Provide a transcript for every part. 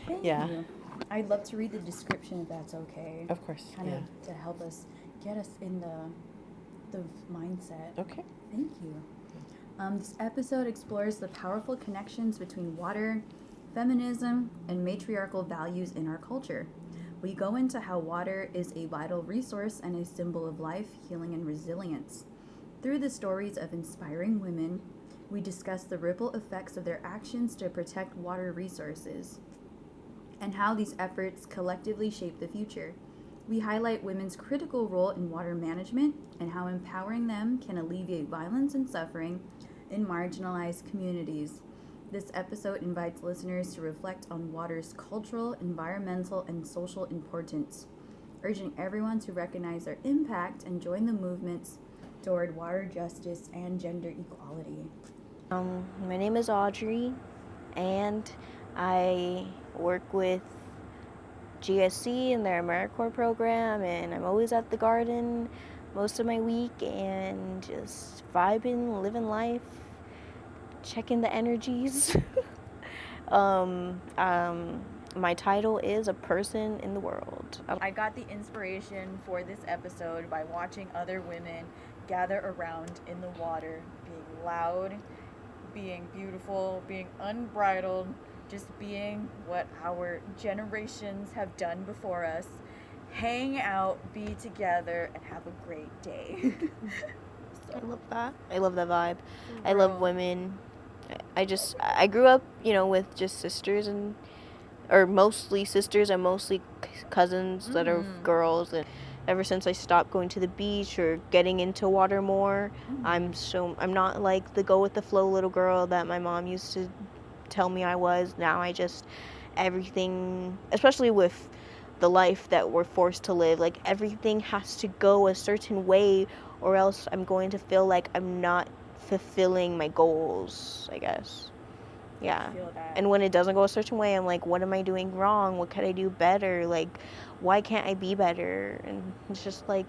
Thank Yeah. you. I'd love to read the description if that's okay. Of course. Kind Yeah. of to help us get us in the mindset. Okay. Thank you. This episode explores the powerful connections between water, feminism, and matriarchal values in our culture. We go into how water is a vital resource and a symbol of life, healing, and resilience. Through the stories of inspiring women, we discuss the ripple effects of their actions to protect water resources and how these efforts collectively shape the future. We highlight women's critical role in water management and how empowering them can alleviate violence and suffering in marginalized communities. This episode invites listeners to reflect on water's cultural, environmental, and social importance, urging everyone to recognize their impact and join the movements toward water justice and gender equality. My name is Audrey, and I work with GSC in their AmeriCorps program, and I'm always at the garden most of my week and just vibing, living life, checking the energies. My title is A Person in the World. I got the inspiration for this episode by watching other women gather around in the water, being loud, being beautiful, being unbridled, just being what our generations have done before us. Hang out, be together, and have a great day. I love that. I love that vibe. I Girl. love women. I grew up, with just sisters or mostly sisters and mostly cousins that are girls, and ever since I stopped going to the beach or getting into water more, I'm not like the go with the flow little girl that my mom used to tell me I was. Now everything, especially with the life that we're forced to live, like everything has to go a certain way or else I'm going to feel like I'm not fulfilling my goals, I guess. Yeah. Feel that. And when it doesn't go a certain way, I'm like, what am I doing wrong? What could I do better? Like, why can't I be better? And it's just like,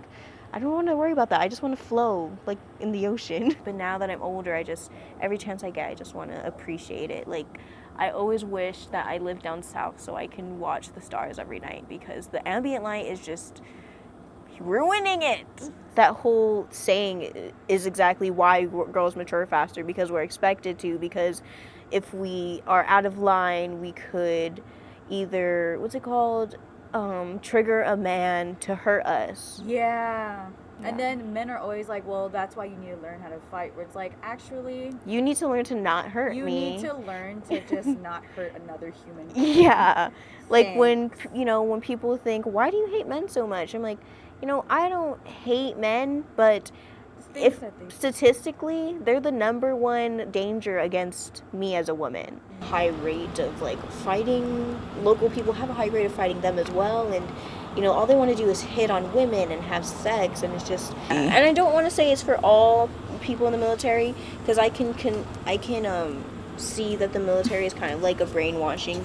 I don't want to worry about that. I just want to flow, like, in the ocean. But now that I'm older, every chance I get, I just want to appreciate it. Like, I always wish that I lived down south so I can watch the stars every night, because the ambient light is just ruining it. That whole saying is exactly why girls mature faster, because we're expected to, because if we are out of line, we could either, trigger a man to hurt us. Yeah. And then men are always like, well, that's why you need to learn how to fight. Where it's like, actually, You need to learn to not hurt you me. need to learn to just not hurt another human being. Yeah. Like Same. when people think, why do you hate men so much? I'm like, I don't hate men, but statistically, they're the number one danger against me as a woman. High rate of fighting, local people have a high rate of fighting them as well, and all they want to do is hit on women and have sex, and it's just, and I don't want to say it's for all people in the military, because I can see that the military is kind of like a brainwashing.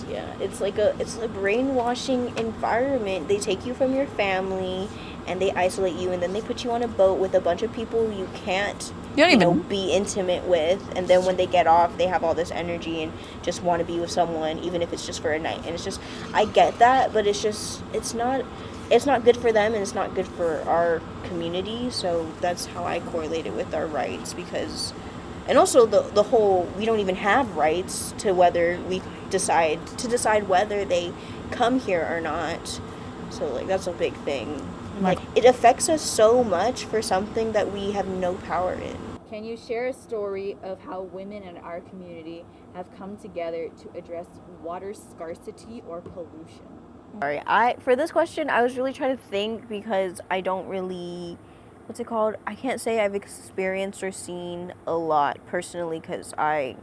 Yeah, it's a brainwashing environment. They take you from your family and they isolate you, and then they put you on a boat with a bunch of people you can't be intimate with, and then when they get off, they have all this energy and just want to be with someone, even if it's just for a night. And it's just, I get that, but it's not good for them, and it's not good for our community. So that's how I correlate it with our rights, because, and also the whole, we don't even have rights to whether we decide whether they come here or not. So that's a big thing. It affects us so much for something that we have no power in. Can you share a story of how women in our community have come together to address water scarcity or pollution? Sorry, for this question, I was really trying to think, because I don't really, I can't say I've experienced or seen a lot personally, because I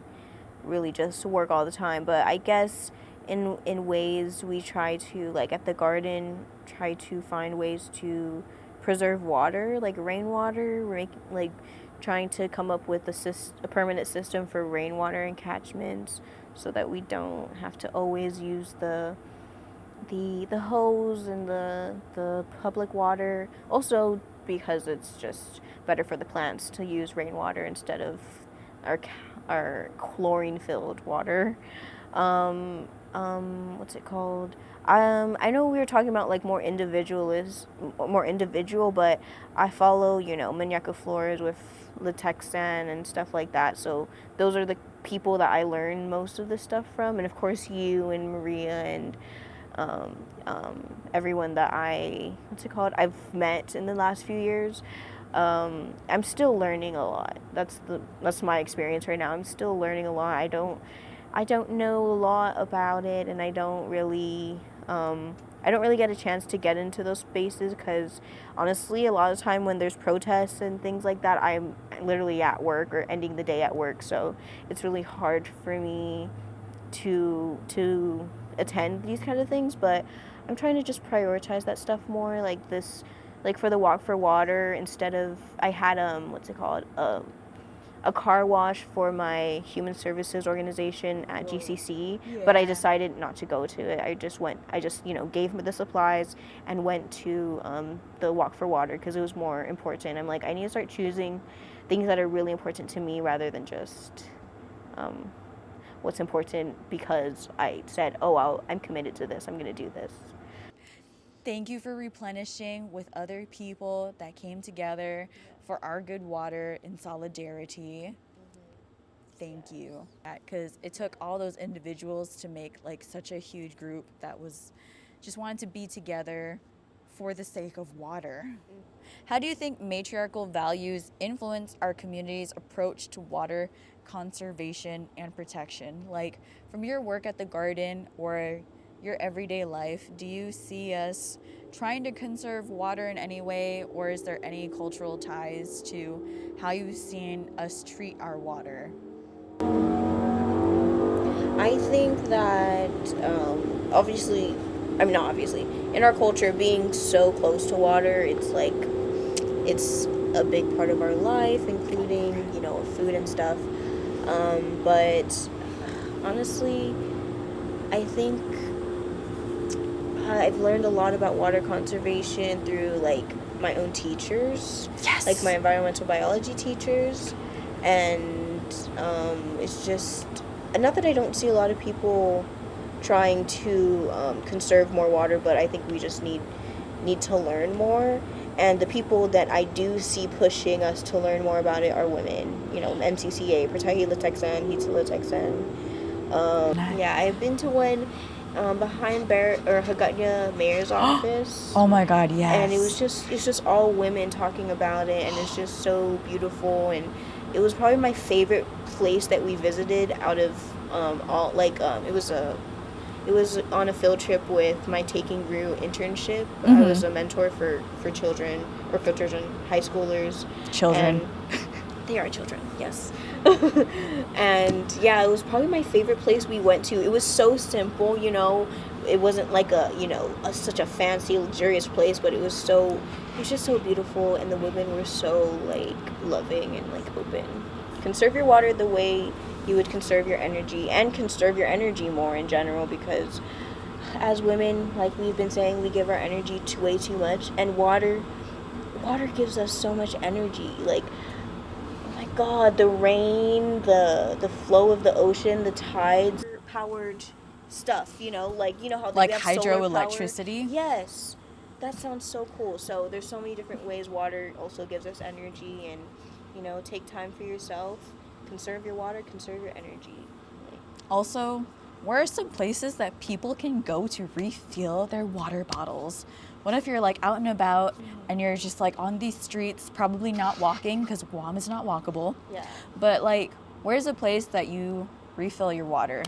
really just work all the time. But I guess in ways we try to, at the garden, try to find ways to preserve water, like rainwater, trying to come up with a permanent system for rainwater and catchments, so that we don't have to always use the hose and the public water. Also, because it's just better for the plants to use rainwater instead of our chlorine-filled water. What's it called? I know we were talking about like more individual, but I follow, Matriarchal Flores with Latexan and stuff like that. So those are the people that I learn most of this stuff from, and of course you and Maria and everyone that I've met in the last few years. I'm still learning a lot. That's my experience right now. I'm still learning a lot. I don't know a lot about it, and I don't really get a chance to get into those spaces because honestly, a lot of the time when there's protests and things like that, I'm literally at work or ending the day at work, so it's really hard for me to attend these kind of things. But I'm trying to just prioritize that stuff more, like this, like for the Walk for Water. Instead of, I had a car wash for my human services organization at GCC, but I decided not to go to it. I just gave me the supplies and went to the Walk for Water because it was more important. I'm like, I need to start choosing things that are really important to me rather than just what's important because I said, I'm committed to this, I'm going to do this. Thank you for replenishing with other people that came together for our good water in solidarity. Thank you. Because it took all those individuals to make like such a huge group that was just wanted to be together for the sake of water. How do you think matriarchal values influence our community's approach to water conservation and protection? Like from your work at the garden or your everyday life, do you see us trying to conserve water in any way, or is there any cultural ties to how you've seen us treat our water? I think that not obviously, in our culture, being so close to water, it's a big part of our life, including, food and stuff. But honestly, I think I've learned a lot about water conservation through my own teachers, like my environmental biology teachers, and it's just not that I don't see a lot of people trying to conserve more water, but I think we just need to learn more. And the people that I do see pushing us to learn more about it are women. MCCA, Pertahi Lateksan, Hitsa Lateksan. Yeah, I've been to one behind Hagatnya Mayor's office. Oh my God, yes. And it's just all women talking about it, and it's just so beautiful. And it was probably my favorite place that we visited out of it was on a field trip with my Taking Root internship. Mm-hmm. I was a mentor for children, high schoolers. Children. They are children, yes. And yeah, it was probably my favorite place we went to. It was so simple, it wasn't like such a fancy, luxurious place, but it was just so beautiful, and the women were so loving and open. Conserve your water the way you would conserve your energy, and conserve your energy more in general, because as women, like we've been saying, we give our energy to way too much, and water gives us so much energy. God, the rain, the flow of the ocean, the tides, powered stuff, how they have hydroelectricity. Yes, that sounds so cool. So there's so many different ways water also gives us energy, and take time for yourself, conserve your water, conserve your energy. Also, where are some places that people can go to refill their water bottles? What if you're out and about and you're just on these streets, probably not walking because Guam is not walkable. Yeah. But where's a place that you refill your water?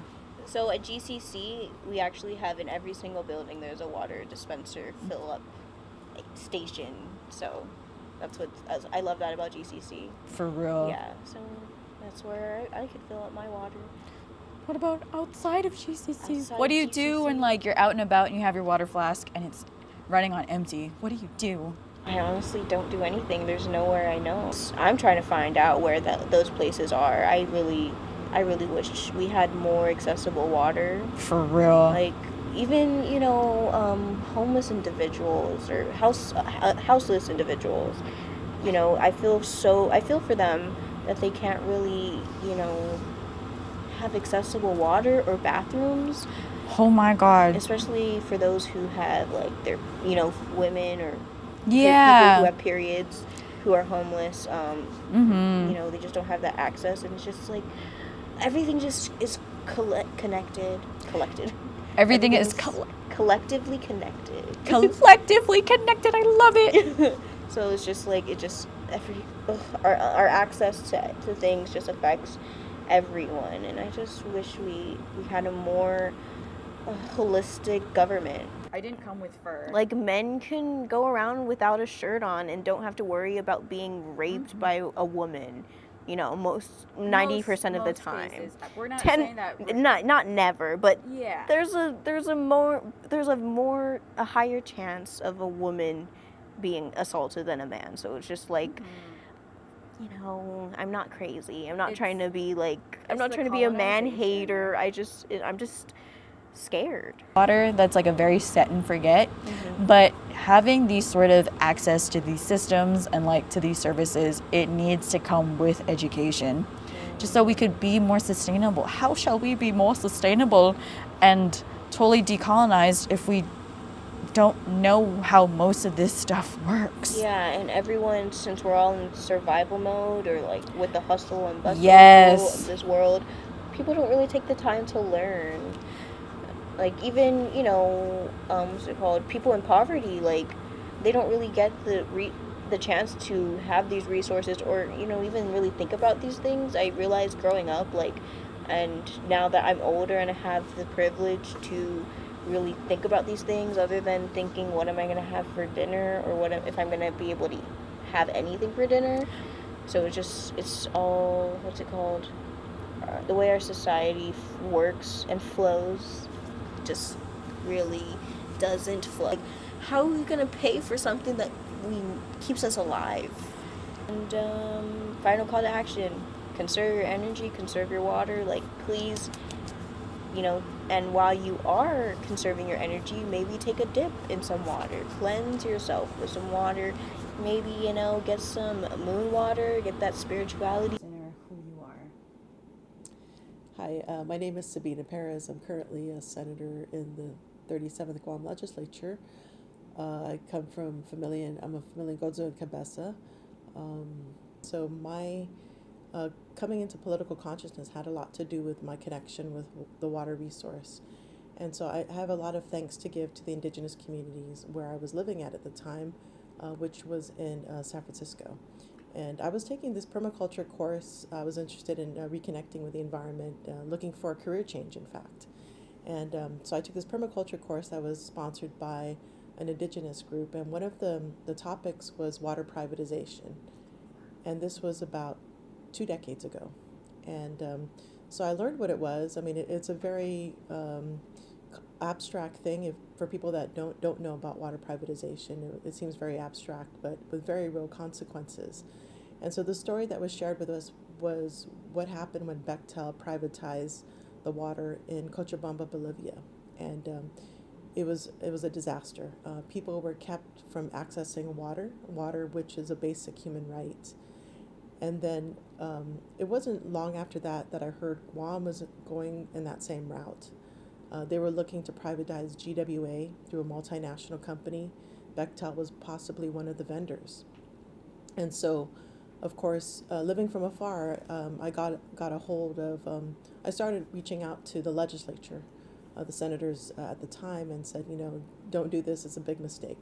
So at GCC, we actually have in every single building there's a water dispenser fill up station. So I love that about GCC. For real. Yeah. So that's where I could fill up my water. What about outside of GCC? Outside what do you GCC? do when you're out and about and you have your water flask and it's running on empty? What do you do? I honestly don't do anything. There's nowhere I know. I'm trying to find out where those places are. I really wish we had more accessible water. For real. Even homeless individuals or houseless individuals. I feel for them that they can't really have accessible water or bathrooms. Oh my God. Especially for those who have, like, their, women or Yeah. people who have periods, who are homeless. They just don't have that access, and it's just like everything just is collected. Everything is collectively connected. Collectively connected. I love it. So it's just like our access to things just affects everyone, and I just wish we had a more holistic government. I didn't come with fur. Like, men can go around without a shirt on and don't have to worry about being raped by a woman. 90% of the time. Cases. We're not saying that. Not never, but yeah. There's a higher chance of a woman being assaulted than a man. So it's just like, I'm not crazy. I'm not trying to be like, I'm not trying to be a man hater. I'm just scared. Water that's like a very set and forget, but having these sort of access to these systems and like to these services, it needs to come with education, just so we could be more sustainable. How shall we be more sustainable and totally decolonized if we don't know how most of this stuff works? Yeah, and everyone, since we're all in survival mode, or like with the hustle and bustle of this world, people don't really take the time to learn. Like, even, what's it called? People in poverty, like, they don't really get the chance to have these resources, or, even really think about these things. I realized growing up, like, and now that I'm older and I have the privilege to really think about these things, other than thinking, what am I going to have for dinner, or if I'm going to be able to have anything for dinner. So it's all, what's it called? The way our society works and flows just really doesn't flow. Like, how are we gonna pay for something that keeps us alive? And final call to action: conserve your energy, conserve your water. Like, please, and while you are conserving your energy, maybe take a dip in some water, cleanse yourself with some water. Maybe get some moon water, get that spirituality. Hi, my name is Sabina Perez. I'm currently a senator in the 37th Guam Legislature. I come from I'm a Familian Gozo and Cabeza. So my coming into political consciousness had a lot to do with my connection with the water resource. And so I have a lot of thanks to give to the indigenous communities where I was living at the time, which was in San Francisco. And I was taking this permaculture course. I was interested in reconnecting with the environment, looking for a career change, in fact. And so I took this permaculture course that was sponsored by an indigenous group. And one of the topics was water privatization. And this was about 2 decades ago. And so I learned what it was. I mean, it's a very abstract thing. For people that don't know about water privatization, it seems very abstract, but with very real consequences. And so the story that was shared with us was what happened when Bechtel privatized the water in Cochabamba, Bolivia. And it was a disaster. People were kept from accessing water which is a basic human right. And then it wasn't long after that I heard Guam was going in that same route. They were looking to privatize GWA through a multinational company. Bechtel was possibly one of the vendors. And so, of course, living from afar, I got a hold of, I started reaching out to the legislature, the senators at the time, and said, don't do this, it's a big mistake.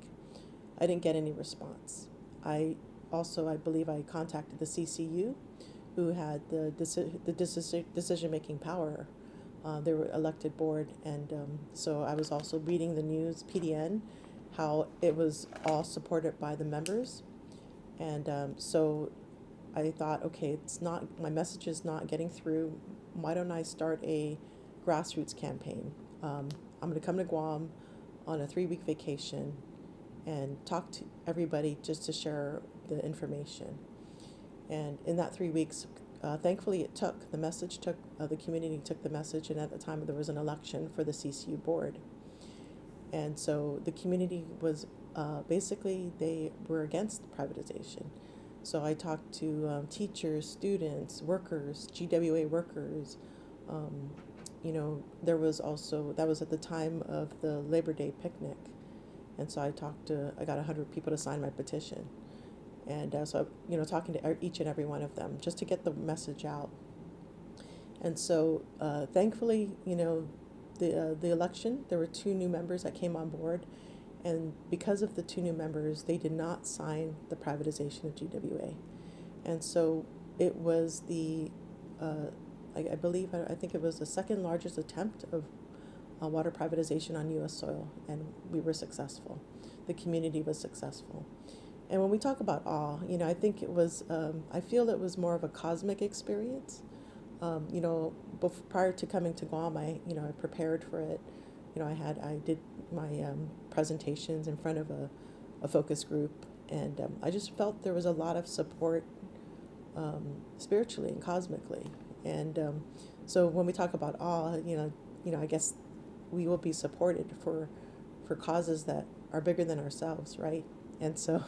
I didn't get any response. I believe I contacted the CCU, who had the decision-making power. They were elected board, and so I was also reading the news, PDN, how it was all supported by the members. And so I thought, okay, my message is not getting through. Why don't I start a grassroots campaign? I'm going to come to Guam on a 3-week vacation and talk to everybody just to share the information. And in that 3 weeks, thankfully the community took the message, and at the time there was an election for the CCU board. And so the community was basically, they were against privatization. So I talked to teachers, students, workers, GWA workers, You know, there was also, that was at the time of the Labor Day picnic. And so I got 100 people to sign my petition. And so, you know, talking to each and every one of them just to get the message out. And so, thankfully, you know, the election, there were 2 new members that came on board. And because of the 2 new members, they did not sign the privatization of GWA. And so it was I think it was the second largest attempt of water privatization on U.S. soil, and we were successful. The community was successful. And when we talk about awe, you know, I think it was, I feel it was more of a cosmic experience. You know, prior to coming to Guam, I prepared for it. You know, I did my presentations in front of a focus group, and I just felt there was a lot of support spiritually and cosmically. And so when we talk about awe, you know, I guess we will be supported for causes that are bigger than ourselves, right? And so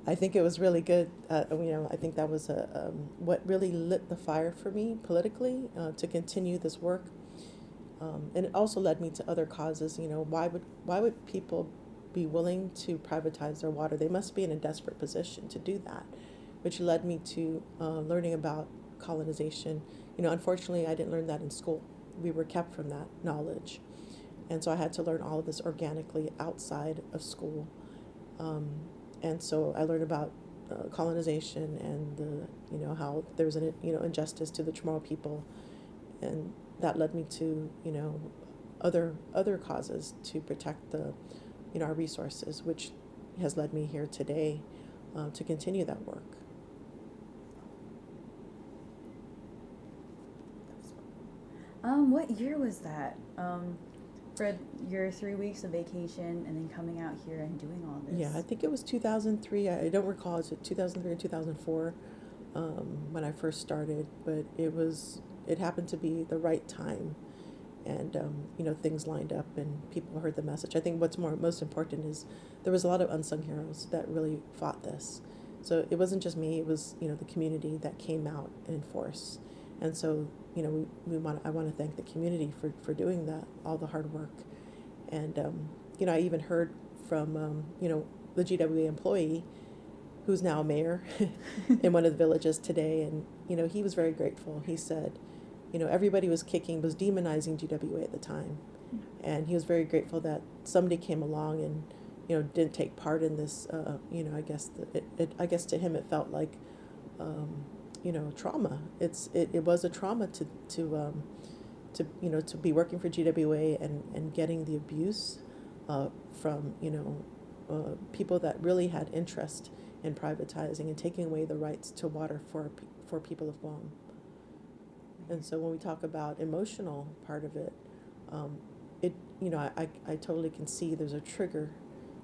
I think it was really good. You know, I think that was what really lit the fire for me politically to continue this work. And it also led me to other causes. You know, why would people be willing to privatize their water? They must be in a desperate position to do that, which led me to learning about colonization. You know, unfortunately, I didn't learn that in school. We were kept from that knowledge. And so I had to learn all of this organically outside of school. And so I learned about colonization and you know, how there's an, you know, injustice to the Chamorro people. And that led me to, you know, other causes to protect the, you know, our resources, which has led me here today to continue that work. What year was that? For your 3 weeks of vacation and then coming out here and doing all this? Yeah, I think it was 2003. I don't recall. Is it 2003 or 2004 when I first started? But it happened to be the right time, and you know, things lined up and people heard the message. I think what's most important is there was a lot of unsung heroes that really fought this. So it wasn't just me; it was, you know, the community that came out in force. And so, you know, I want to thank the community for doing that, all the hard work. And, you know, I even heard from, you know, the GWA employee who's now a mayor in one of the villages today. And, you know, he was very grateful. He said, you know, everybody was demonizing GWA at the time. And he was very grateful that somebody came along and, you know, didn't take part in this, you know, I guess to him it felt like, you know, trauma. It was a trauma to you know, to be working for GWA and getting the abuse from, you know, people that really had interest in privatizing and taking away the rights to water for people of Guam. And so when we talk about emotional part of it, you know, I totally can see there's a trigger,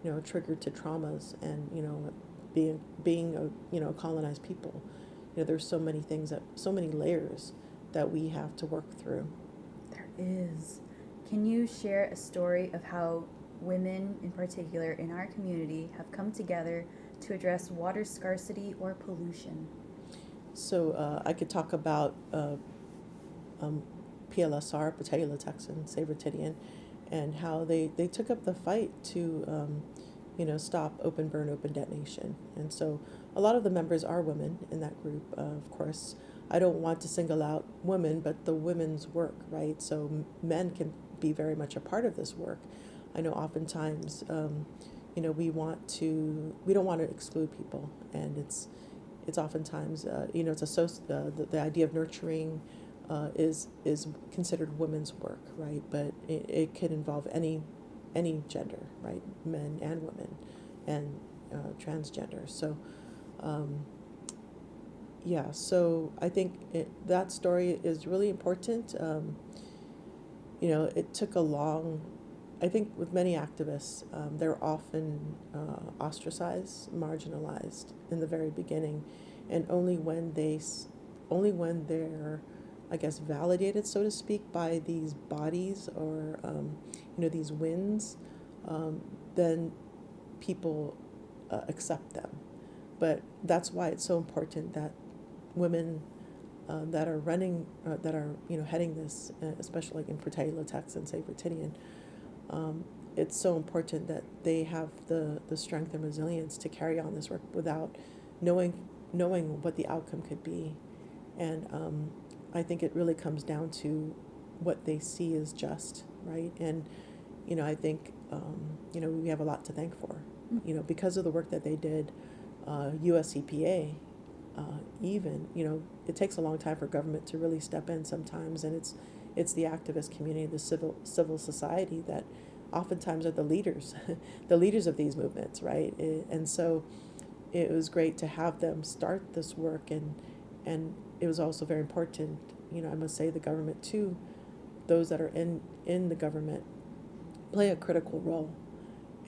you know, to traumas and, you know, being a, you know, colonized people. You know, there's so many things so many layers that we have to work through. There is. Can you share a story of how women in particular in our community have come together to address water scarcity or pollution? So I could talk about PLSR, Patella Texan, Sabre Tidian, and how they took up the fight to you know, stop open burn, open detonation. And so a lot of the members are women in that group. Of course, I don't want to single out women, but the women's work, right? So men can be very much a part of this work. I know oftentimes, you know, we don't want to exclude people, and it's oftentimes, you know, the idea of nurturing is considered women's work, right? But it could involve any gender, right? Men and women, and transgender. So, yeah. So I think that story is really important. You know, it took a long. I think with many activists, they're often ostracized, marginalized in the very beginning, and only when they're, I guess, validated, so to speak, by these bodies or, you know, these wins, then people accept them. But that's why it's so important that women that are running, that are heading this, especially like in Portay, Latex, and St. Bertinian. It's so important that they have the strength and resilience to carry on this work without knowing what the outcome could be. And I think it really comes down to what they see as just, right? And I think we have a lot to thank for, because of the work that they did. US EPA, even it takes a long time for government to really step in sometimes, and it's the activist community, the civil society that oftentimes are the leaders the leaders of these movements, right? And so it was great to have them start this work, and it was also very important, I must say, the government too, those that are in the government play a critical role.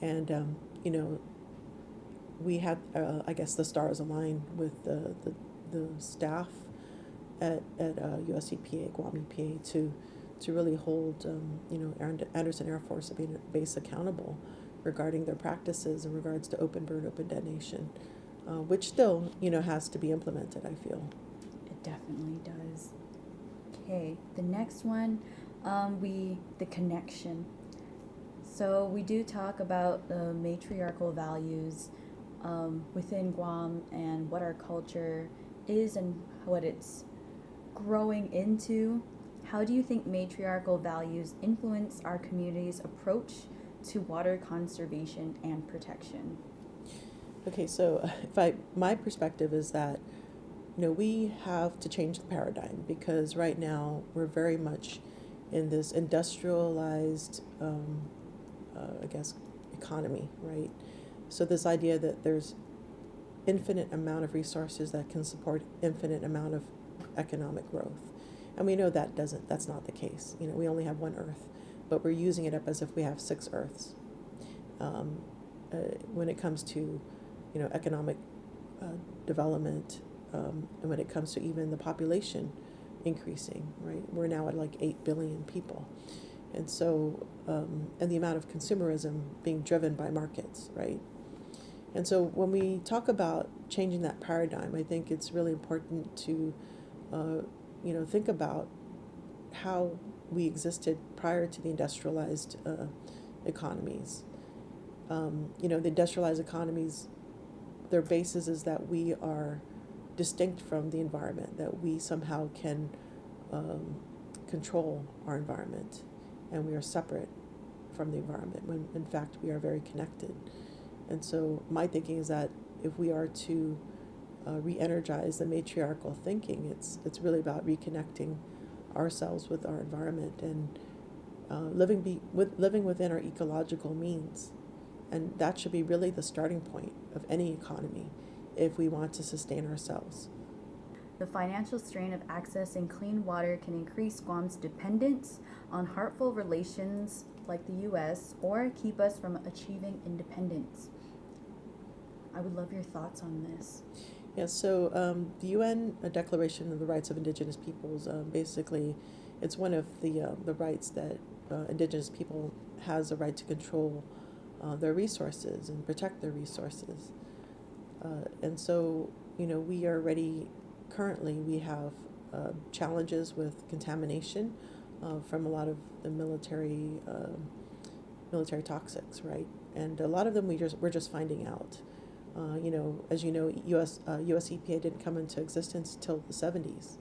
And we had, I guess, the stars aligned with the staff at US EPA, Guam EPA, to really hold Anderson Air Force Base accountable regarding their practices in regards to open burn, open detonation, which still has to be implemented, I feel. It definitely does. Okay, the next one, the connection. So we do talk about the matriarchal values within Guam and what our culture is and what it's growing into. How do you think matriarchal values influence our community's approach to water conservation and protection? Okay, so my perspective is that we have to change the paradigm, because right now we're very much in this industrialized, I guess, economy, right? So this idea that there's infinite amount of resources that can support infinite amount of economic growth. And we know that's not the case. We only have one Earth, but we're using it up as if we have 6 Earths. When it comes to, economic development, and when it comes to even the population increasing, right? We're now at like 8 billion people. And so, and the amount of consumerism being driven by markets, right? And so when we talk about changing that paradigm, I think it's really important to, think about how we existed prior to the industrialized economies. The industrialized economies, their basis is that we are distinct from the environment, that we somehow can control our environment, and we are separate from the environment, when in fact we are very connected. And so my thinking is that if we are to re-energize the matriarchal thinking, it's really about reconnecting ourselves with our environment and living within our ecological means. And that should be really the starting point of any economy if we want to sustain ourselves. The financial strain of accessing clean water can increase Guam's dependence on harmful relations like the U.S. or keep us from achieving independence. I would love your thoughts on this. Yeah, so the UN Declaration of the Rights of Indigenous Peoples, basically, it's one of the rights that Indigenous people has the right to control their resources and protect their resources. And so, we are ready. Currently, we have challenges with contamination from a lot of the military toxics, right? And a lot of them we're just finding out. As you know, US EPA didn't come into existence till the 70s,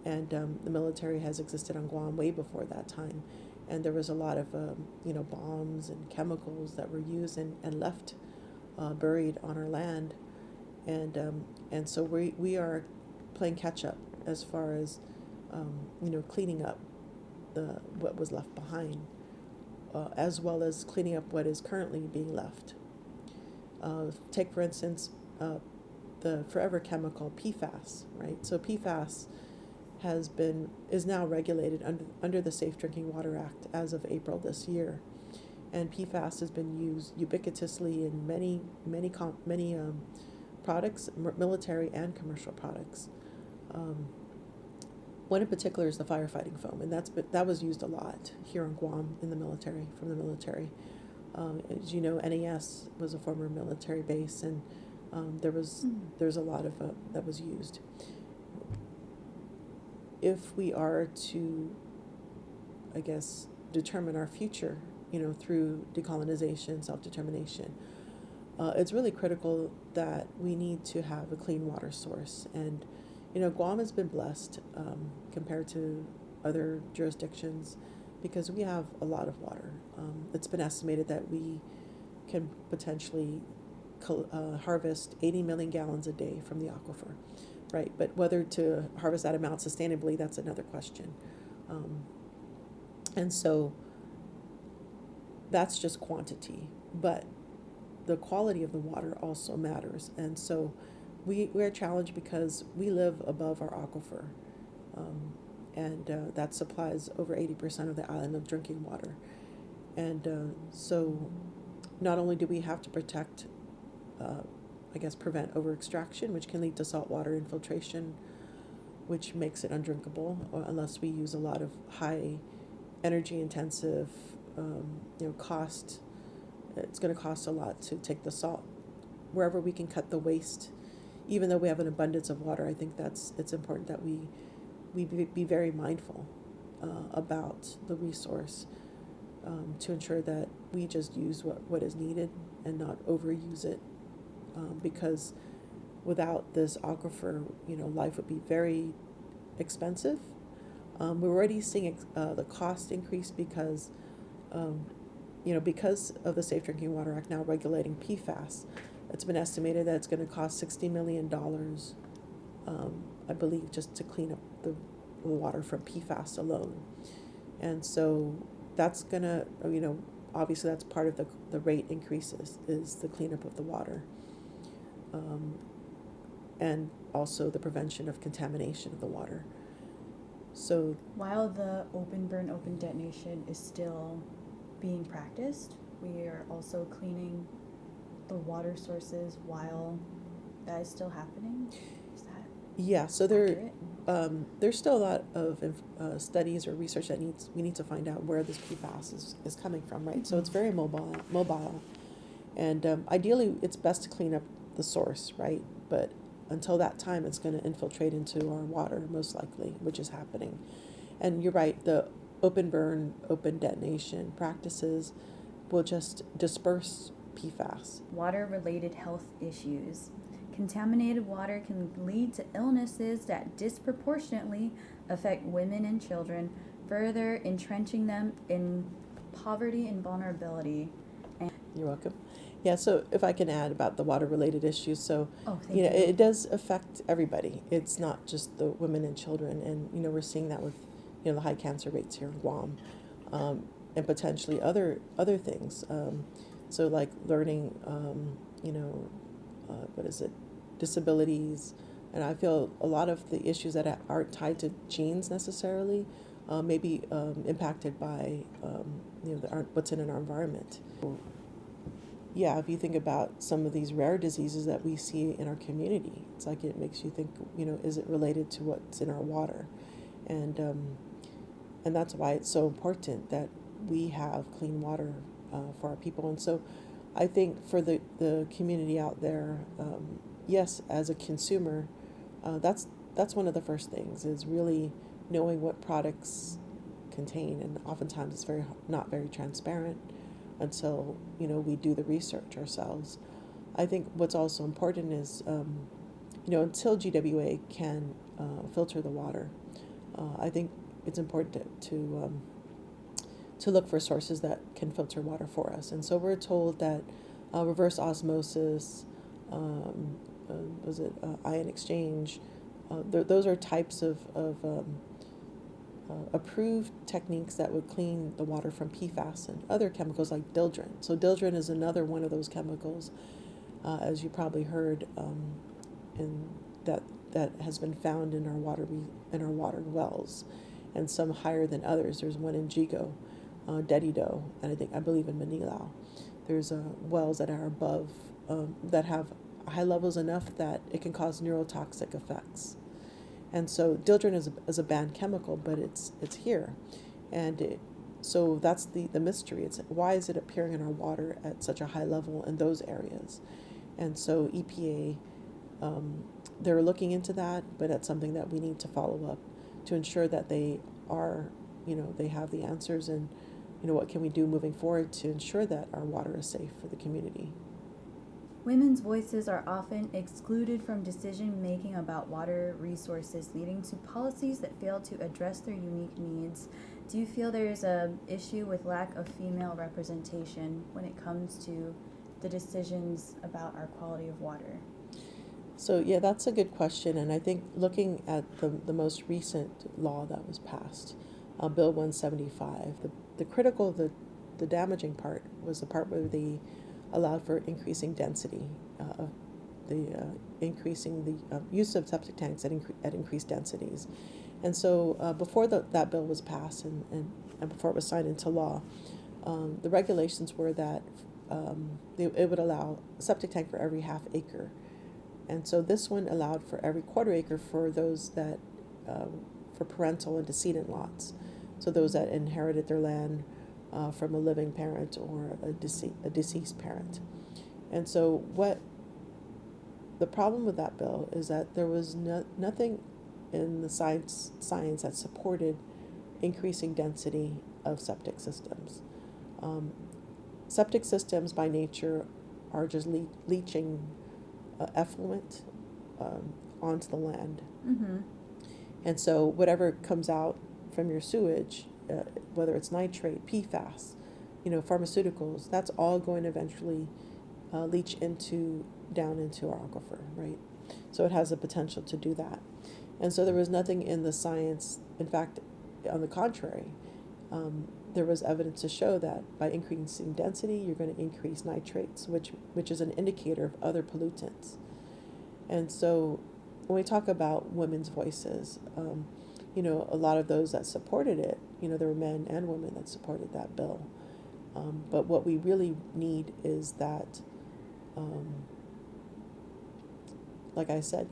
and the military has existed on Guam way before that time, and there was a lot of bombs and chemicals that were used and left buried on our land, and so we are playing catch up as far as cleaning up what was left behind, as well as cleaning up what is currently being left. Take, for instance, the forever chemical PFAS, right? So PFAS is now regulated under the Safe Drinking Water Act as of April this year, and PFAS has been used ubiquitously in many products, military and commercial products. One in particular is the firefighting foam, and that was used a lot here on Guam from the military. As you know, NAS was a former military base, and there's a lot of that was used. if we are to, I guess, determine our future, through decolonization, self-determination, it's really critical that we need to have a clean water source. And, Guam has been blessed compared to other jurisdictions because we have a lot of water. It's been estimated that we can potentially harvest 80 million gallons a day from the aquifer, right? But whether to harvest that amount sustainably, that's another question. And so that's just quantity, but the quality of the water also matters. And so we're challenged because we live above our aquifer, and that supplies over 80% of the island of drinking water. And so not only do we have to protect, prevent over-extraction, which can lead to saltwater infiltration, which makes it undrinkable unless we use a lot of high energy-intensive, cost. It's going to cost a lot to take the salt. Wherever we can cut the waste, even though we have an abundance of water, I think it's important that we be very mindful about the resource to ensure that we just use what is needed and not overuse it, because without this aquifer, life would be very expensive. We're already seeing the cost increase because because of the Safe Drinking Water Act now regulating PFAS. It's been estimated that it's going to cost $60 million, I believe, just to clean up the water from PFAS alone. And so that's going to, obviously that's part of the rate increases is the cleanup of the water. And also the prevention of contamination of the water. So while the open burn, open detonation is still being practiced, we are also cleaning the water sources while that is still happening. Is that so there's still a lot of studies or research that we need to find out where this PFAS is coming from, right? Mm-hmm. So it's very mobile, and ideally it's best to clean up the source, right? But until that time, it's going to infiltrate into our water, most likely, which is happening. And you're right, the open burn, open detonation practices will just disperse PFAS. Water-related health issues. Contaminated water can lead to illnesses that disproportionately affect women and children, further entrenching them in poverty and vulnerability. You're welcome. Yeah, so if I can add about the water-related issues, so thank you. It does affect everybody. It's not just the women and children, and we're seeing that with the high cancer rates here in Guam, and potentially other things. So like learning, disabilities, and I feel a lot of the issues that aren't tied to genes necessarily may be impacted by what's in our environment. Yeah, if you think about some of these rare diseases that we see in our community, it's like it makes you think, is it related to what's in our water? And that's why it's so important that we have clean water for our people. And so I think for the community out there, yes, as a consumer, that's one of the first things is really knowing what products contain. And oftentimes it's not very transparent until we do the research ourselves. I think what's also important is until GWA can filter the water, I think it's important to look for sources that can filter water for us. And so we're told that reverse osmosis, ion exchange, those are types of approved techniques that would clean the water from PFAS and other chemicals like dildrin. So dildrin is another one of those chemicals, as you probably heard, that has been found in our water wells, and some higher than others. There's one in Jigo, Dedido, and I believe in Manilao. There's wells that are above that have high levels enough that it can cause neurotoxic effects. And so dildrin is a banned chemical, but it's here. And so that's the mystery. It's why is it appearing in our water at such a high level in those areas? And so EPA, they're looking into that, but that's something that we need to follow up to ensure that they are, they have the answers, and what can we do moving forward to ensure that our water is safe for the community. Women's voices are often excluded from decision making about water resources, leading to policies that fail to address their unique needs. Do you feel there's an issue with lack of female representation when it comes to the decisions about our quality of water? So yeah, that's a good question, and I think looking at the most recent law that was passed, Bill 175, the damaging part was the part where they allowed for increasing density, increasing the use of septic tanks at increased densities. And so before that bill was passed and before it was signed into law, the regulations were that it would allow a septic tank for every half acre. And so this one allowed for every quarter acre for those that, for parental and decedent lots. So those that inherited their land from a living parent or a deceased parent. And so the problem with that bill is that there was nothing in the science that supported increasing density of septic systems. Septic systems by nature are just leaching effluent onto the land. Mm-hmm. And so whatever comes out from your sewage, whether it's nitrate, PFAS, pharmaceuticals, that's all going to eventually leach down into our aquifer, right? So it has the potential to do that. And so there was nothing in the science, in fact, on the contrary, there was evidence to show that by increasing density, you're going to increase nitrates, which is an indicator of other pollutants. And so when we talk about women's voices, a lot of those that supported it, there were men and women that supported that bill. But what we really need is that, like I said,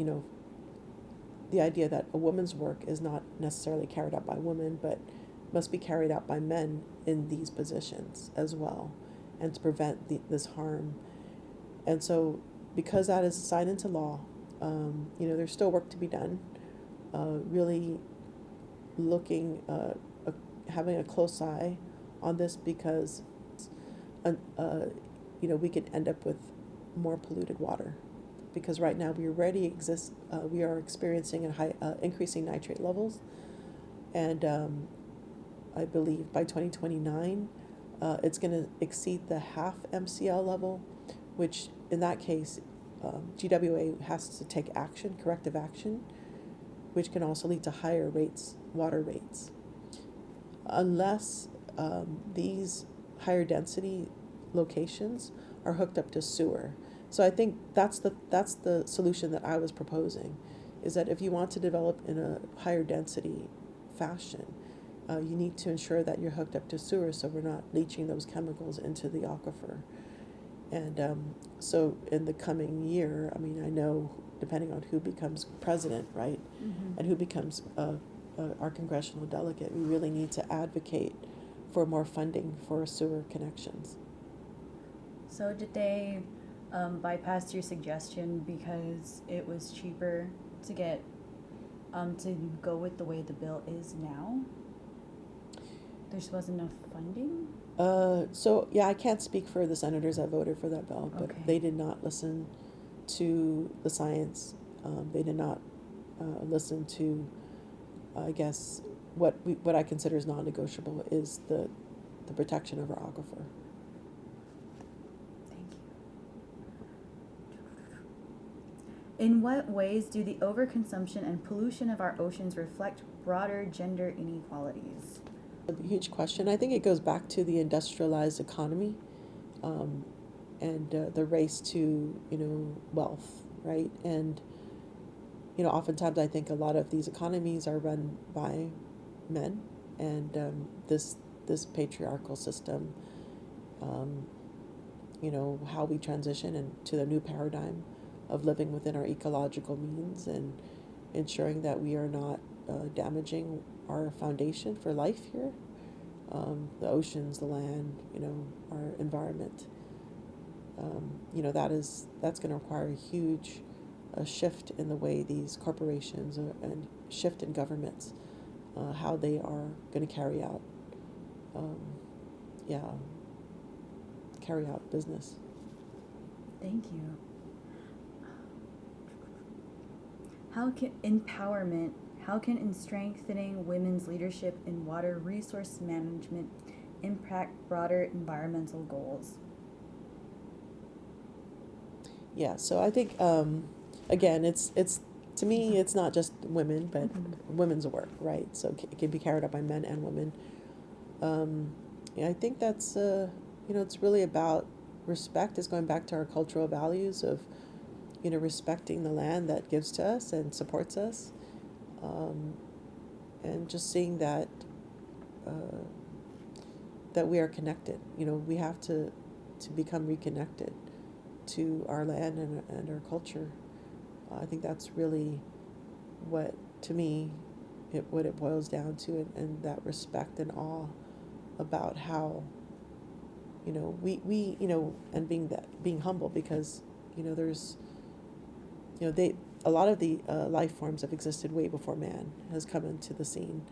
the idea that a woman's work is not necessarily carried out by women, but must be carried out by men in these positions as well, and to prevent this harm. And so because that is signed into law, there's still work to be done, really looking, having a close eye on this, because we could end up with more polluted water, because right now we are experiencing a high increasing nitrate levels, and I believe by 2029 it's going to exceed the half MCL level, which in that case GWA has to take corrective action, which can also lead to higher water rates, unless these higher density locations are hooked up to sewer. So I think that's the solution that I was proposing, is that if you want to develop in a higher density fashion, you need to ensure that you're hooked up to sewer, so we're not leaching those chemicals into the aquifer. And so in the coming year, I know depending on who becomes president, right, Mm-hmm. and who becomes our congressional delegate, we really need to advocate for more funding for sewer connections. So did they bypass your suggestion because it was cheaper to get to go with the way the bill is now? There just wasn't enough funding? So yeah, I can't speak for the senators that voted for that bill, but Okay. they did not listen to the science. They did not listen to, I guess, what I consider is non-negotiable is the protection of our aquifer. Thank you. In what ways do the overconsumption and pollution of our oceans reflect broader gender inequalities? A huge question. I think it goes back to the industrialized economy, and the race to wealth, right? And oftentimes I think a lot of these economies are run by men, and this patriarchal system, how we transition into the new paradigm of living within our ecological means and ensuring that we are not damaging our foundation for life here, the oceans, the land, our environment. That's going to require a huge shift in the way these corporations and shift in governments how they are going to carry out, um, carry out business. Thank you. How can strengthening women's leadership in water resource management impact broader environmental goals? Yeah, so I think again, it's to me, it's not just women, but women's work, right? So it can be carried out by men and women. Yeah, I think that's it's really about respect. Is going back to our cultural values of respecting the land that gives to us and supports us, and just seeing that that we are connected. We have to become reconnected to our land and our culture. I think that's really what, to me, what it boils down to, and that respect and awe about how, we and being humble, because, there's, a lot of the life forms have existed way before man has come into the scene,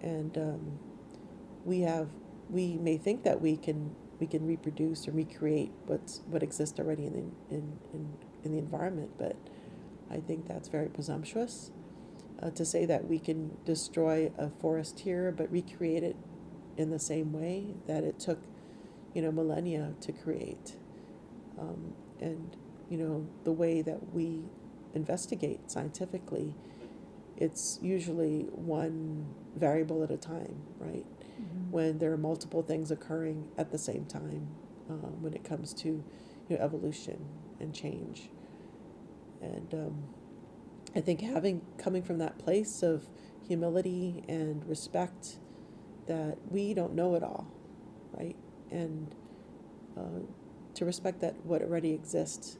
and we may think that we can reproduce or recreate what exists already in the environment, but I think that's very presumptuous to say that we can destroy a forest here but recreate it in the same way that it took millennia to create, and the way that we investigate scientifically, it's usually one variable at a time, right? When there are multiple things occurring at the same time, when it comes to evolution and change. And I think coming from that place of humility and respect, that we don't know it all, right? And to respect that what already exists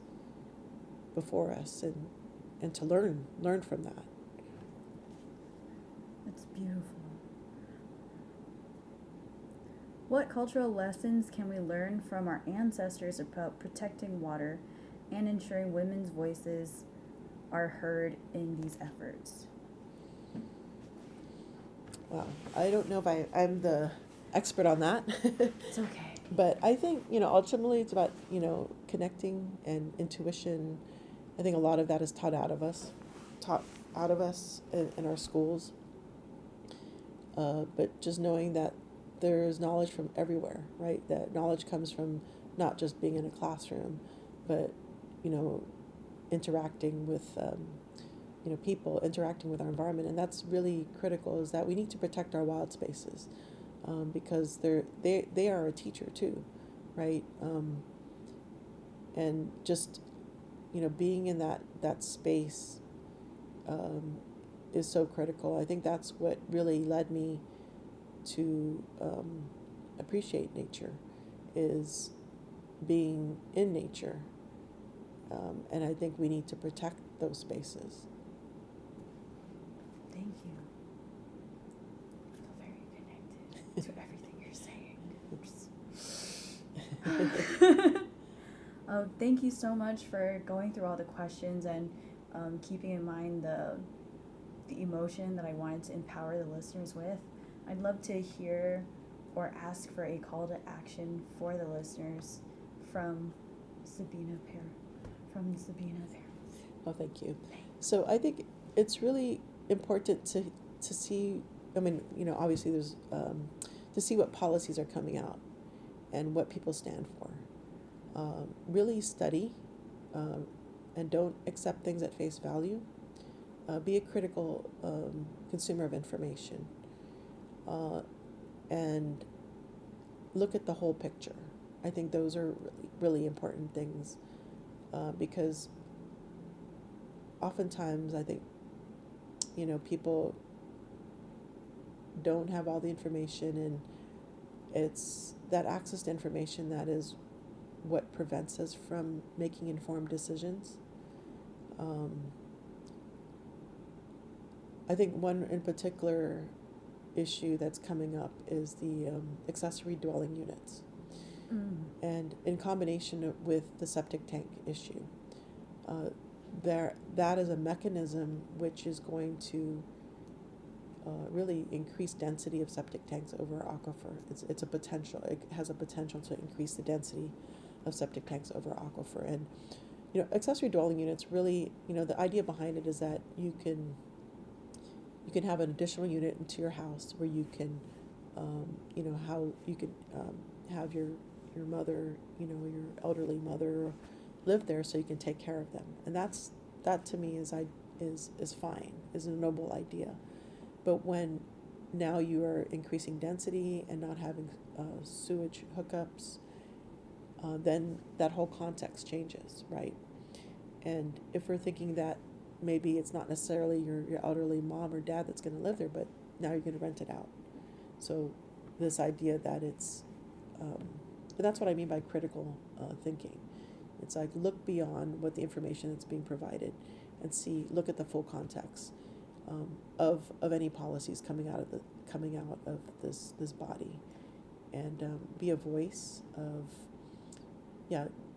before us, and to learn from that. That's beautiful. What cultural lessons can we learn from our ancestors about protecting water and ensuring women's voices are heard in these efforts? Wow, I don't know if I'm the expert on that. It's okay. But I think, ultimately it's about, connecting and intuition. I think a lot of that is taught out of us in our schools. But just knowing that there's knowledge from everywhere, right? That knowledge comes from not just being in a classroom, but, interacting with, people, interacting with our environment. And that's really critical, is that we need to protect our wild spaces, because they are a teacher too, right? And just, being in that space is so critical. I think that's what really led me to appreciate nature, is being in nature. And I think we need to protect those spaces. Thank you. I feel very connected to everything you're saying. Thank you so much for going through all the questions and keeping in mind the emotion that I wanted to empower the listeners with. I'd love to hear or ask for a call to action for the listeners from Sabina Perez. Oh, thank you. So I think it's really important to see, obviously there's, to see what policies are coming out and what people stand for. Really study, and don't accept things at face value. Be a critical consumer of information, and look at the whole picture. I think those are really, really important things, because oftentimes I think, people don't have all the information, and it's that access to information that is what prevents us from making informed decisions. I think one in particular issue that's coming up is the accessory dwelling units, and in combination with the septic tank issue, that is a mechanism which is going to really increased density of septic tanks over aquifer. It's a potential. It has a potential to increase the density of septic tanks over aquifer. And accessory dwelling units really, the idea behind it is that you can have an additional unit into your house where you can, how you could have your mother, your elderly mother live there so you can take care of them. And that to me is fine, is a noble idea. But when now you are increasing density and not having sewage hookups, then that whole context changes, right? And if we're thinking that maybe it's not necessarily your elderly mom or dad that's going to live there, but now you're going to rent it out. So this idea that it's, but that's what I mean by critical thinking. It's like look beyond what the information that's being provided and look at the full context of any policies coming out of this body, and be a voice of,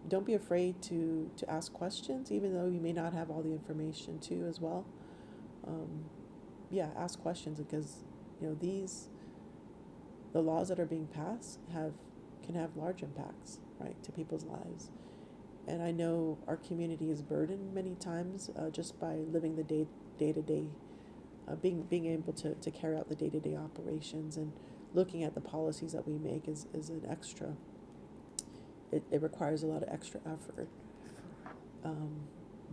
don't be afraid to ask questions, even though you may not have all the information too as well. Ask questions, because the laws that are being passed can have large impacts, right, to people's lives. And I know our community is burdened many times just by living the day-to-day, being able to carry out the day-to-day operations, and looking at the policies that we make is an extra. It requires a lot of extra effort.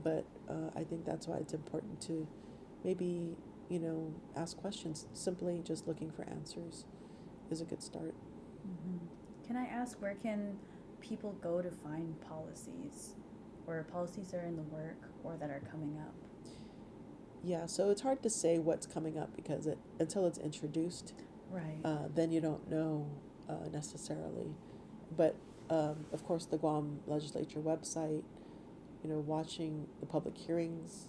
But I think that's why it's important to maybe, ask questions. Simply just looking for answers is a good start. Mm-hmm. Can I ask, where can people go to find policies, or policies that are in the work or that are coming up? Yeah, so it's hard to say what's coming up because until it's introduced, right? Then you don't know necessarily. But of course, the Guam Legislature website, watching the public hearings,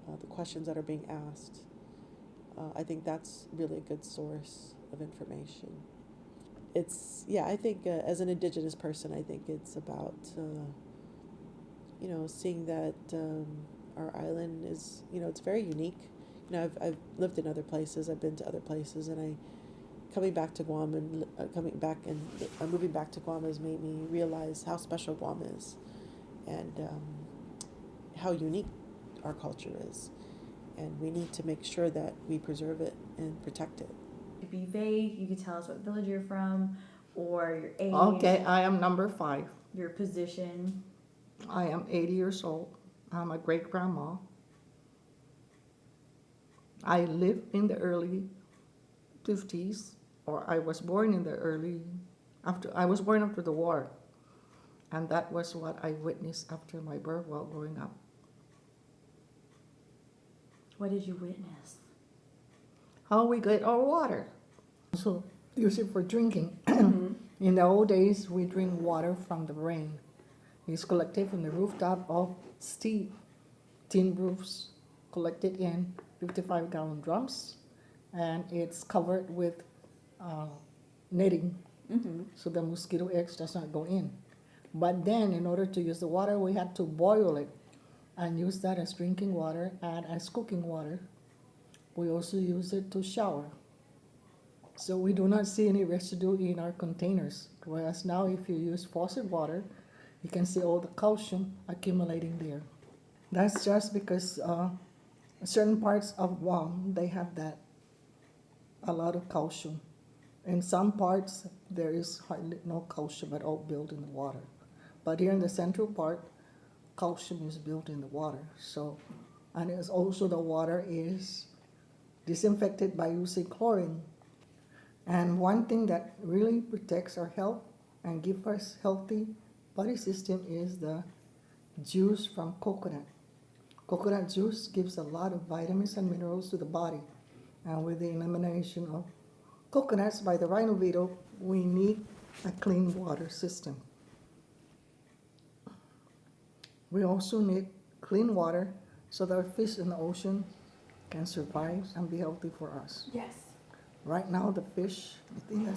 the questions that are being asked, I think that's really a good source of information. I think as an Indigenous person, I think it's about, seeing that our island is, it's very unique. I've lived in other places, I've been to other places, and coming back to Guam and moving back to Guam has made me realize how special Guam is, and how unique our culture is, and we need to make sure that we preserve it and protect it. To be vague, you could tell us what village you're from, or your age. Okay, I am number 5. Your position. I am 80 years old. I'm a great grandma. I lived in the early 50s, or I was born in I was born after the war. And that was what I witnessed after my birth while growing up. What did you witness? How we get our water. So use it for drinking. Mm-hmm. In the old days, we drink water from the rain. It's collected from the rooftop of tin roofs, collected in 55-gallon drums, and it's covered with netting, Mm-hmm. so the mosquito eggs does not go in. But then, in order to use the water, we had to boil it and use that as drinking water and as cooking water. We also use it to shower. So we do not see any residue in our containers. Whereas now, if you use faucet water, you can see all the calcium accumulating there. That's just because certain parts of Guam, they have a lot of calcium. In some parts, there is hardly no calcium at all built in the water. But here in the central part, calcium is built in the water. So, and it's also the water is disinfected by using chlorine. And one thing that really protects our health and gives us healthy body system is the juice from coconut. Coconut juice gives a lot of vitamins and minerals to the body. And with the elimination of coconuts by the rhino beetle, we need a clean water system. We also need clean water so that our fish in the ocean can survive and be healthy for us. Yes. Right now, the fish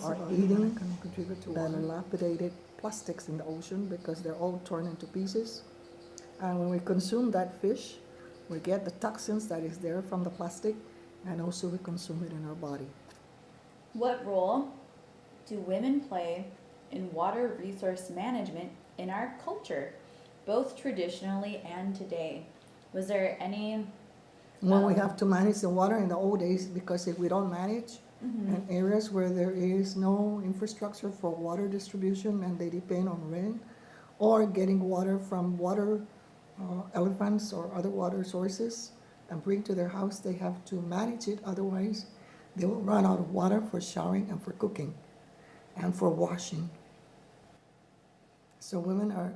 are eating the dilapidated plastics in the ocean because they're all torn into pieces. And when we consume that fish, we get the toxins that is there from the plastic, and also we consume it in our body. What role do women play in water resource management in our culture, both traditionally and today? Was there any? When we have to manage the water in the old days, because if we don't manage, in areas where there is no infrastructure for water distribution and they depend on rain or getting water from water elephants or other water sources and bring to their house, they have to manage it. Otherwise, they will run out of water for showering and for cooking and for washing. So women are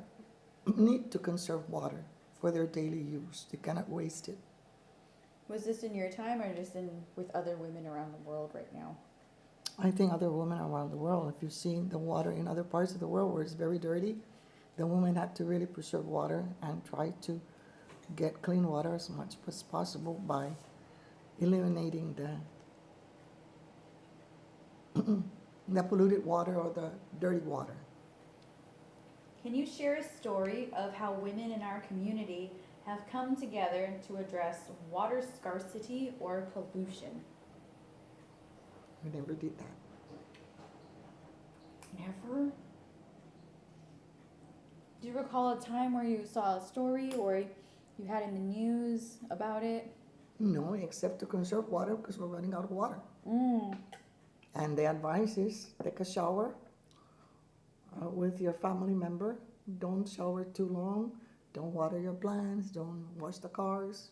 need to conserve water for their daily use. They cannot waste it. Was this in your time or just with other women around the world right now? I think other women around the world, if you've seen the water in other parts of the world where it's very dirty, the women had to really preserve water and try to get clean water as much as possible by eliminating the polluted water or the dirty water. Can you share a story of how women in our community have come together to address water scarcity or pollution? We never did that. Never? Do you recall a time where you saw a story or you had in the news about it? No, except to conserve water because we're running out of water. And the advice is take a shower with your family member. Don't shower too long. Don't water your plants. Don't wash the cars.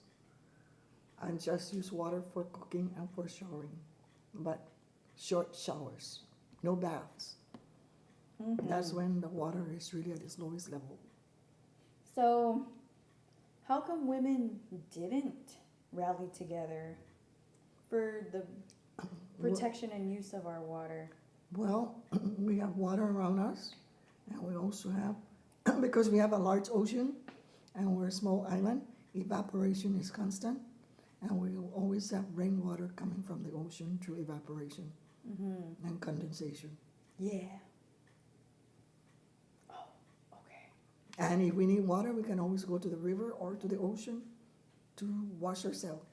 And just use water for cooking and for showering. But short showers, no baths. That's when the water is really at its lowest level. So, how come women didn't rally together for the protection and use of our water? Well, we have water around us, and we also have, because we have a large ocean and we're a small island, evaporation is constant, and we always have rainwater coming from the ocean through evaporation and condensation. Yeah. Oh, okay. And if we need water, we can always go to the river or to the ocean to wash ourselves.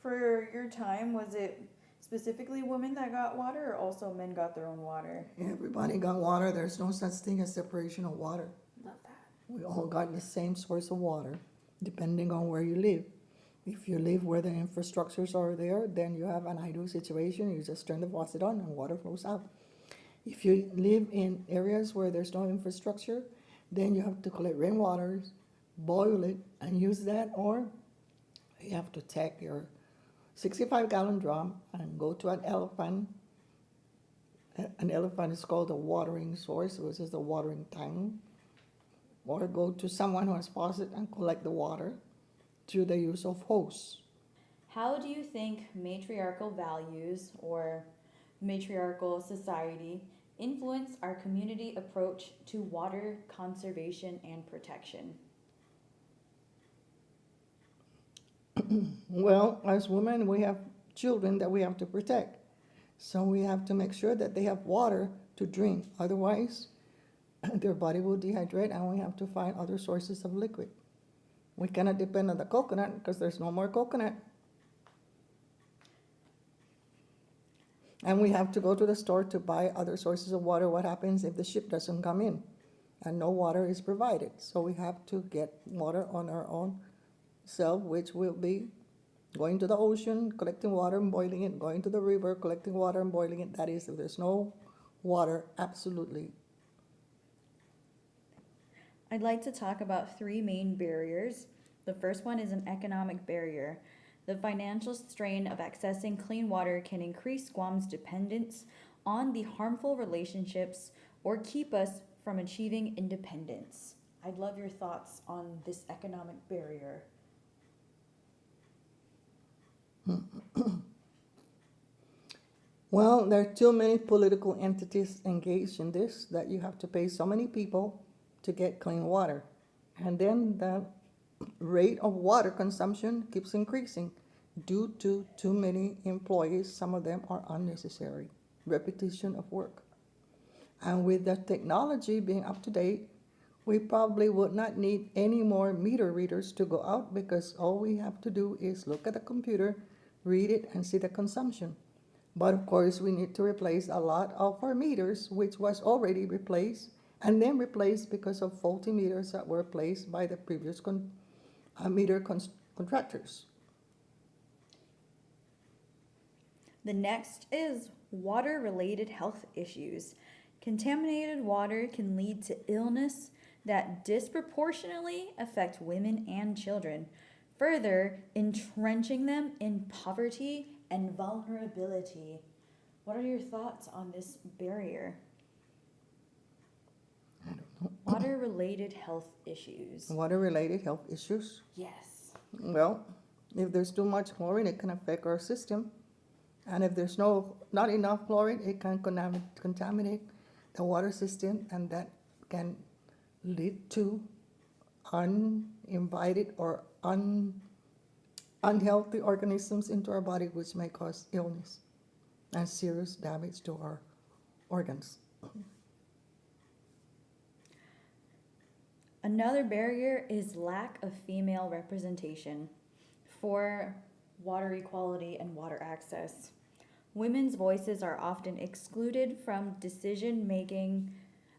For your time, was it specifically women that got water or also men got their own water? Everybody got water. There's no such thing as separation of water. Love that. We all got the same source of water, depending on where you live. If you live where the infrastructures are there, then you have an ideal situation. You just turn the faucet on and water flows out. If you live in areas where there's no infrastructure, then you have to collect rainwater, boil it, and use that, or you have to take your 65-gallon drum and go to an elephant. An elephant is called a watering source, which is a watering tank. Or go to someone who has faucet and collect the water through the use of hose. How do you think matriarchal values or matriarchal society influence our community approach to water conservation and protection? Well, as women, we have children that we have to protect. So we have to make sure that they have water to drink. Otherwise, their body will dehydrate and we have to find other sources of liquid. We cannot depend on the coconut because there's no more coconut. And we have to go to the store to buy other sources of water. What happens if the ship doesn't come in and no water is provided? So we have to get water on our own self, which will be going to the ocean, collecting water and boiling it, going to the river, collecting water and boiling it. That is, if there's no water, absolutely. I'd like to talk about three main barriers. The first one is an economic barrier. The financial strain of accessing clean water can increase Guam's dependence on the harmful relationships or keep us from achieving independence. I'd love your thoughts on this economic barrier. Well, there are too many political entities engaged in this that you have to pay so many people to get clean water. And then the rate of water consumption keeps increasing due to too many employees. Some of them are unnecessary. Repetition of work. And with the technology being up to date, we probably would not need any more meter readers to go out because all we have to do is look at the computer read it, and see the consumption. But of course, we need to replace a lot of our meters, which was already replaced, and then replaced because of faulty meters that were placed by the previous contractors. The next is water-related health issues. Contaminated water can lead to illness that disproportionately affect women and children, further entrenching them in poverty and vulnerability. What are your thoughts on this barrier? I don't know. Water-related health issues. Water-related health issues. Yes. Well, if there's too much chlorine, it can affect our system. And if there's not enough chlorine, it can contaminate the water system, and that can lead to uninvited or unhealthy organisms into our body, which may cause illness and serious damage to our organs. Another barrier is lack of female representation for water equality and water access. Women's voices are often excluded from decision making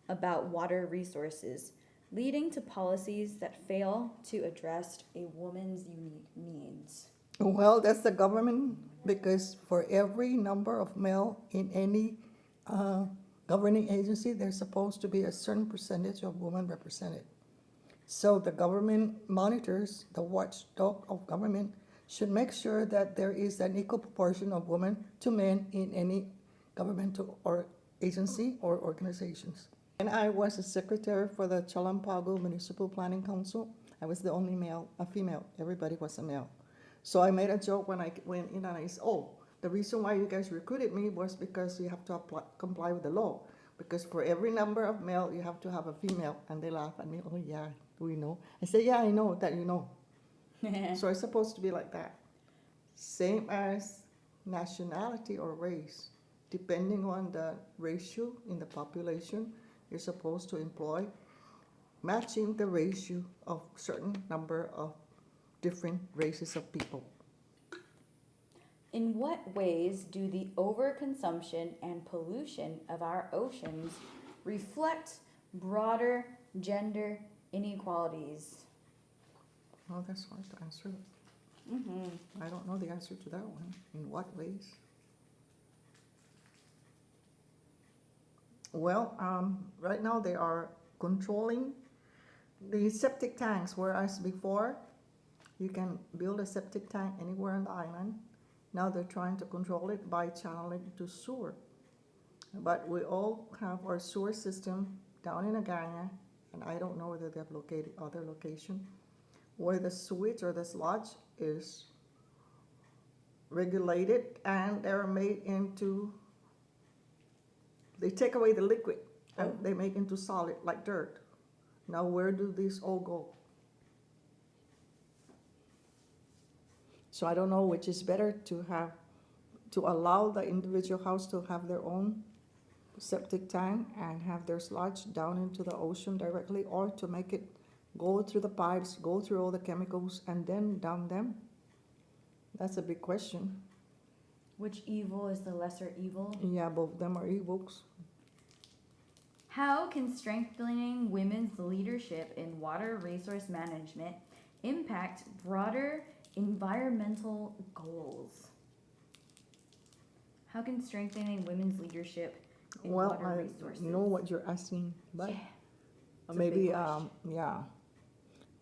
about water resources, leading to policies that fail to address a woman's unique needs. Well, that's the government, because for every number of male in any governing agency, there's supposed to be a certain percentage of women represented. So the government monitors, the watchdog of government, should make sure that there is an equal proportion of women to men in any governmental or agency or organizations. And I was a secretary for the Chalampago Municipal Planning Council. I was the only female. Everybody was a male. So I made a joke when I went in, and I said, the reason why you guys recruited me was because you have to comply with the law. Because for every number of male, you have to have a female. And they laugh at me, oh yeah, do we know? I said, yeah, I know that you know. So it's supposed to be like that. Same as nationality or race. Depending on the ratio in the population, you're supposed to employ matching the ratio of certain number of different races of people. In what ways do the overconsumption and pollution of our oceans reflect broader gender inequalities? Oh, that's hard to answer. I don't know the answer to that one. In what ways? Well, right now they are controlling the septic tanks, whereas before you can build a septic tank anywhere on the island. Now they're trying to control it by channeling to sewer. But we all have our sewer system down in Agana, and I don't know whether they have located other location, where the sewage or the sludge is regulated, and they're made into, they take away the liquid and they make into solid like dirt. Now where do these all go? So I don't know which is better, to allow the individual house to have their own septic tank and have their sludge down into the ocean directly, or to make it go through the pipes, go through all the chemicals, and then dump them. That's a big question. Which evil is the lesser evil? Yeah, both of them are evils. How can strengthening women's leadership in water resource management impact broader environmental goals? How can strengthening women's leadership in water resources? I know what you're asking, but Yeah, it's a maybe big question.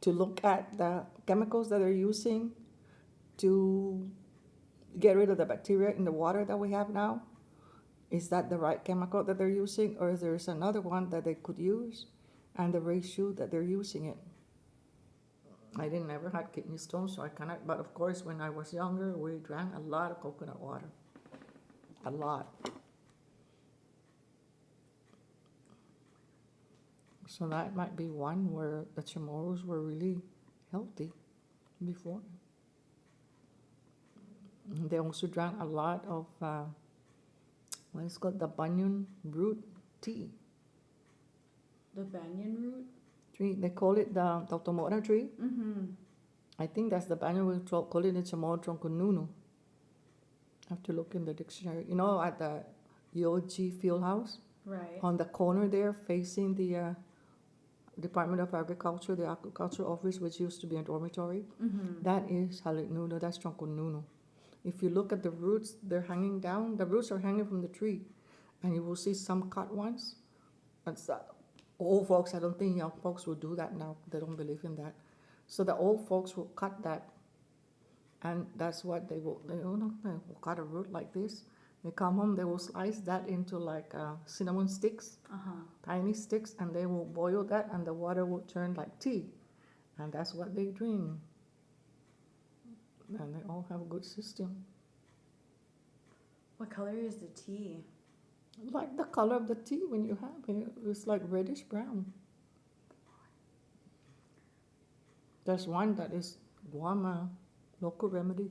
to look at the chemicals that they're using to get rid of the bacteria in the water that we have now. Is that the right chemical that they're using, or is there another one that they could use, and the ratio that they're using it? I didn't ever had kidney stones, so I cannot. But of course, when I was younger, we drank a lot of coconut water, a lot. So that might be one where the Chamorros were really healthy before. They also drank a lot of what is called the banyan root tea. The banyan root? Tree. They call it the Tautomora tree. Mm-hmm. I think that's the banyan root. Call it the Chamorro tronconunu. have to look in the dictionary. You know, at the EOG field house, Right. on the corner there facing the Department of Agriculture, the agriculture office, which used to be a dormitory, that is Halik Nuno, that's Tronco Nuno. If you look at the roots, they're hanging down. The roots are hanging from the tree, and you will see some cut ones. It's old folks. I don't think young folks will do that now. They don't believe in that. So the old folks will cut that, and that's what they will. They will cut a root like this. They come home. They will slice that into like cinnamon sticks, tiny sticks, and they will boil that, and the water will turn like tea, and that's what they drink. And they all have a good system. What color is the tea? Like the color of the tea when you have it, it's like reddish brown. There's one that is Guam local remedy,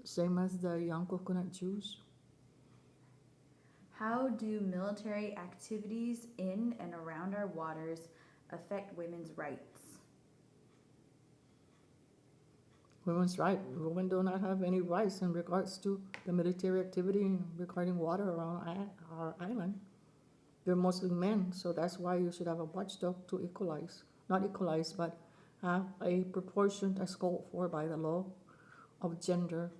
same as the young coconut juice. How do military activities in and around our waters affect women's rights? Women's right. Women do not have any rights in regards to the military activity regarding water around our island. They're mostly men, so that's why you should have a watchdog to equalize. Not equalize, but have a proportion as called for by the law of gender.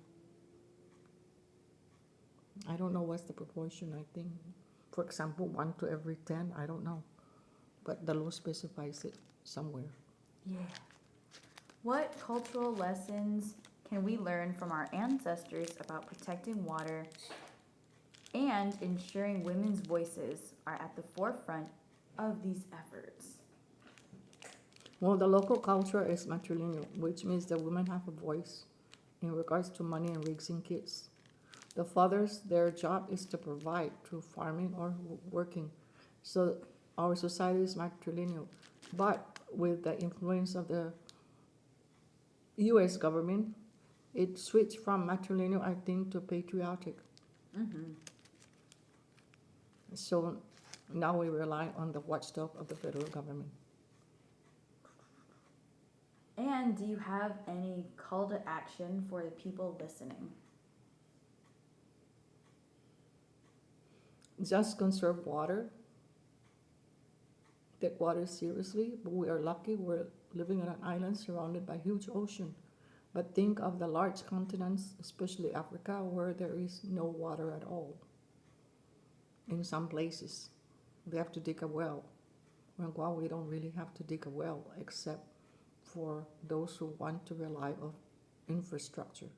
I don't know what's the proportion, I think. For example, 1 to every 10, I don't know. But the law specifies it somewhere. Yeah. What cultural lessons can we learn from our ancestors about protecting water and ensuring women's voices are at the forefront of these efforts? Well, the local culture is matrilineal, which means the women have a voice in regards to money and raising kids. The fathers, their job is to provide through farming or working. So our society is matrilineal. But with the influence of the U.S. government, it switched from matrilineal, I think, to patriotic. So now we rely on the watchdog of the federal government. And do you have any call to action for the people listening? Just conserve water. Take water seriously, but we are lucky we're living on an island surrounded by huge ocean. But think of the large continents, especially Africa, where there is no water at all. In some places, they have to dig a well. In Guam, we don't really have to dig a well, except for those who want to rely on infrastructure.